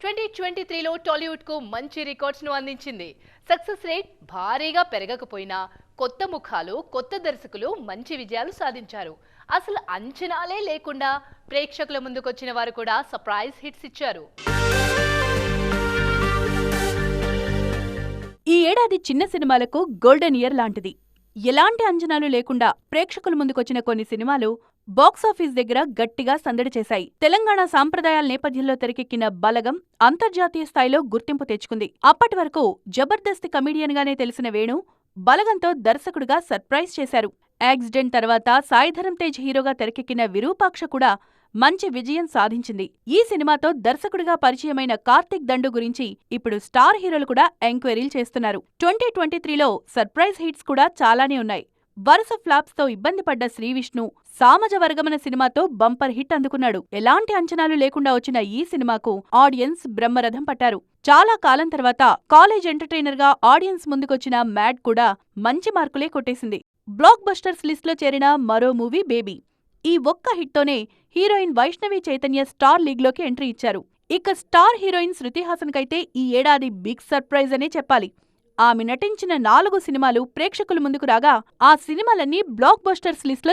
2023లో టాలీవుడ్ కు మంచి రికార్డ్స్ ను అందించింది. సక్సెస్ రేట్ భారీగా పెరగకపోయినా కొత్త ముఖాలు, కొత్త దర్శకులు మంచి విజయాలు సాధించారు. అసలు అంచనాలే లేకుండా ప్రేక్షకుల ముందుకొచ్చిన వారు కూడా సర్ప్రైజ్ హిట్స్ ఇచ్చారు. ఈ ఏడాది చిన్న సినిమాలకు గోల్డెన్ ఇయర్ లాంటిది. ఎలాంటి అంచనాలు లేకుండా ప్రేక్షకుల ముందుకొచ్చిన కొన్ని సినిమాలు బాక్సాఫీస్ దగ్గర గట్టిగా సందడి చేశాయి. తెలంగాణ సాంప్రదాయాల నేపథ్యంలో తెరకెక్కిన బలగం అంతర్జాతీయ స్థాయిలో గుర్తింపు తెచ్చుకుంది. అప్పటి వరకు జబర్దస్త్ కమెడియన్ గానే తెలిసిన వేణు బలగంతో దర్శకుడిగా సర్ప్రైజ్ చేశారు. యాక్సిడెంట్ తర్వాత సాయిధరం తేజ్ హీరోగా తెరకెక్కిన విరూపాక్ష కూడా మంచి విజయం సాధించింది. ఈ సినిమాతో దర్శకుడిగా పరిచయమైన కార్తిక్ దండు గురించి ఇప్పుడు స్టార్ హీరోలు కూడా ఎంక్వైరీలు చేస్తున్నారు. 2023లో సర్ప్రైజ్ హిట్స్ కూడా చాలానే ఉన్నాయి. వరుస ఫ్లాప్స్ తో ఇబ్బంది పడ్డ శ్రీవిష్ణు సామజ వర్గమన సినిమాతో బంపర్ హిట్ అందుకున్నాడు. ఎలాంటి అంచనాలు లేకుండా వచ్చిన ఈ సినిమాకు ఆడియన్స్ బ్రహ్మరథం పట్టారు. చాలా కాలం తర్వాత కాలేజ్ ఎంటర్టైనర్ గా ఆడియన్స్ ముందుకొచ్చిన మ్యాడ్ కూడా మంచి మార్కులే కొట్టేసింది. బ్లాక్ బస్టర్స్ లిస్ట్లో చేరిన మరో మూవీ బేబీ. ఈ ఒక్క హిట్తోనే హీరోయిన్ వైష్ణవి చైతన్య స్టార్ లీగ్లోకి ఎంట్రీ ఇచ్చారు. ఇక స్టార్ హీరోయిన్ శృతి హాసన్ కైతే ఈ ఏడాది బిగ్ సర్ప్రైజ్ అనే చెప్పాలి. ఆమె నటించిన 4 సినిమాలు ప్రేక్షకుల ముందుకు రాగా ఆ సినిమాలన్నీ బ్లాక్ బస్టర్స్ లిస్ట్లో